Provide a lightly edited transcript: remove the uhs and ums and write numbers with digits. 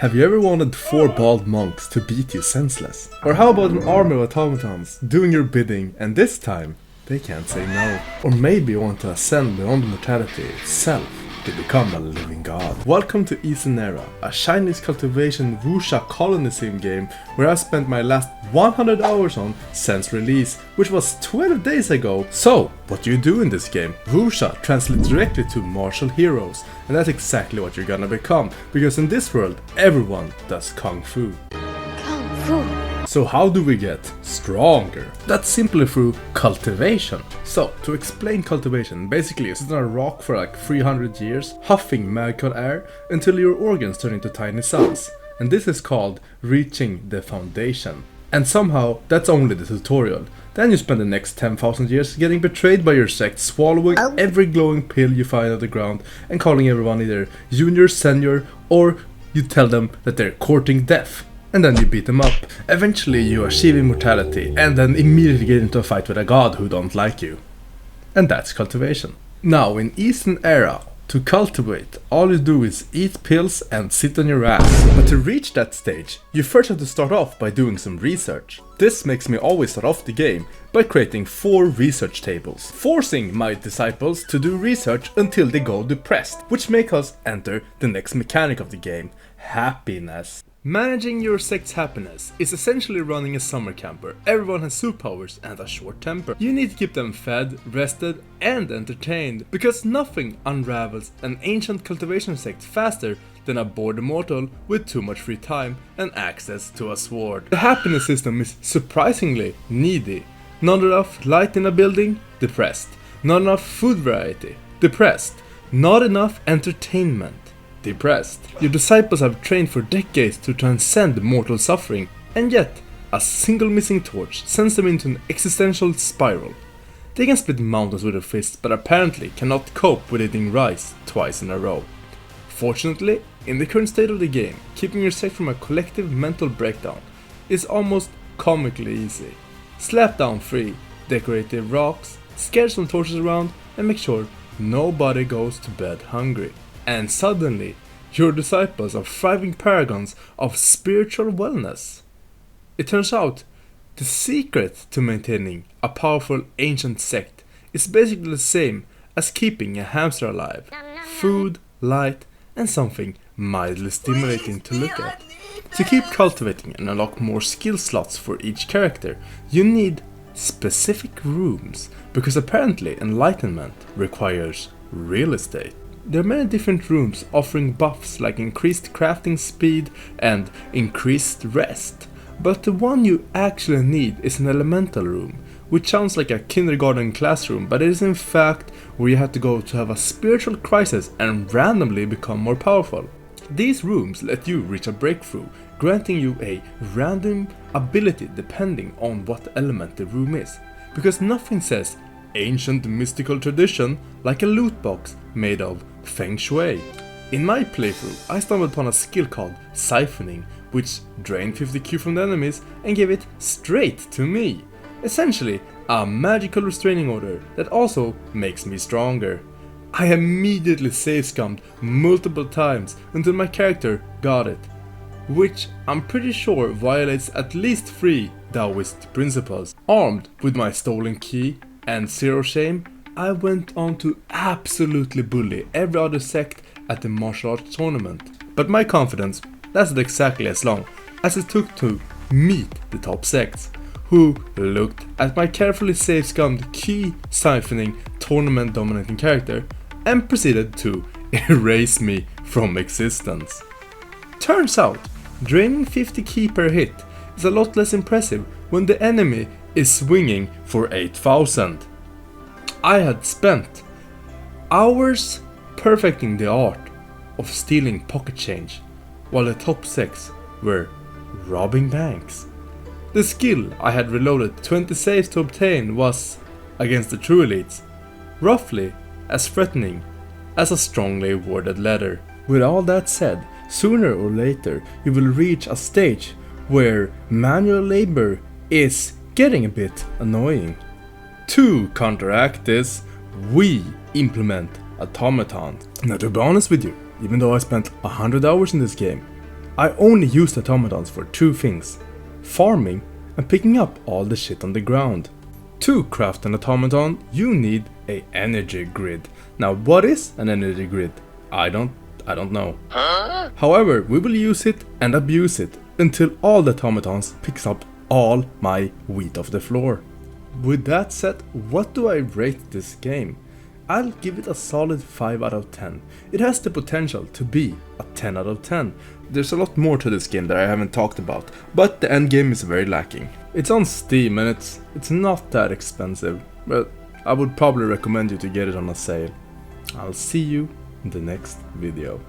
Have you ever wanted 4 bald monks to beat you senseless? Or how about an army of automatons doing your bidding and this time they can't say no? Or maybe you want to ascend beyond mortality itself to become a living god. Welcome to Eastern Era, a Chinese cultivation Wuxia colony sim game where I spent my last 100 hours on since release, which was 12 days ago. So, what do you do in this game? Wuxia translates directly to martial heroes, and that's exactly what you're gonna become, because in this world, everyone does Kung Fu. Kung Fu. So how do we get stronger? That's simply through cultivation. So, to explain cultivation, basically you sit on a rock for like 300 years, huffing magical air until your organs turn into tiny suns. And this is called reaching the foundation. And somehow, that's only the tutorial. Then you spend the next 10,000 years getting betrayed by your sect, swallowing every glowing pill you find on the ground and calling everyone either junior, senior, or you tell them that they're courting death. And then you beat them up. Eventually you achieve immortality and then immediately get into a fight with a god who don't like you. And that's cultivation. Now in Eastern Era, to cultivate, all you do is eat pills and sit on your ass. But to reach that stage, you first have to start off by doing some research. This makes me always start off the game by creating 4 research tables, forcing my disciples to do research until they go depressed, which makes us enter the next mechanic of the game, happiness. Managing your sect's happiness is essentially running a summer camp where everyone has superpowers and a short temper. You need to keep them fed, rested, and entertained, because nothing unravels an ancient cultivation sect faster than a bored immortal with too much free time and access to a sword. The happiness system is surprisingly needy. Not enough light in a building? Depressed. Not enough food variety? Depressed. Not enough entertainment? Depressed. Your disciples have trained for decades to transcend mortal suffering, and yet a single missing torch sends them into an existential spiral. They can split mountains with their fists, but apparently cannot cope with eating rice twice in a row. Fortunately, in the current state of the game, keeping your sect from a collective mental breakdown is almost comically easy. Slap down 3 decorative rocks, scare some torches around, and make sure nobody goes to bed hungry. And suddenly, your disciples are thriving paragons of spiritual wellness. It turns out, the secret to maintaining a powerful ancient sect is basically the same as keeping a hamster alive. Food, light, and something mildly stimulating to look at. To keep cultivating and unlock more skill slots for each character, you need specific rooms, because apparently enlightenment requires real estate. There are many different rooms offering buffs like increased crafting speed and increased rest, but the one you actually need is an elemental room, which sounds like a kindergarten classroom, but it is in fact where you have to go to have a spiritual crisis and randomly become more powerful. These rooms let you reach a breakthrough, granting you a random ability depending on what element the room is, because nothing says ancient mystical tradition like a loot box made of Feng Shui. In my playthrough, I stumbled upon a skill called siphoning, which drained 50 Q from the enemies and gave it straight to me. Essentially, a magical restraining order that also makes me stronger. I immediately save-scummed multiple times until my character got it, which I'm pretty sure violates at least 3 Taoist principles. Armed with my stolen key and 0 shame, I went on to absolutely bully every other sect at the martial arts tournament. But my confidence lasted exactly as long as it took to meet the top sects, who looked at my carefully safe-scummed key siphoning tournament dominating character and proceeded to erase me from existence. Turns out, draining 50 key per hit is a lot less impressive when the enemy is swinging for 8,000. I had spent hours perfecting the art of stealing pocket change, while the top 6 were robbing banks. The skill I had reloaded 20 saves to obtain was, against the true elites, roughly as threatening as a strongly worded letter. With all that said, sooner or later you will reach a stage where manual labor is getting a bit annoying. To counteract this, we implement automatons. Now, to be honest with you, even though I spent 100 hours in this game, I only use the automatons for two things: farming and picking up all the shit on the ground. To craft an automaton, you need a energy grid. Now, what is an energy grid? I don't know. However, we will use it and abuse it until all the automatons picks up all my wheat off the floor. With that said, what do I rate this game? I'll give it a solid 5 out of 10. It has the potential to be a 10 out of 10. There's a lot more to this game that I haven't talked about, but the end game is very lacking. It's on Steam and it's not that expensive, but I would probably recommend you to get it on a sale. I'll see you in the next video.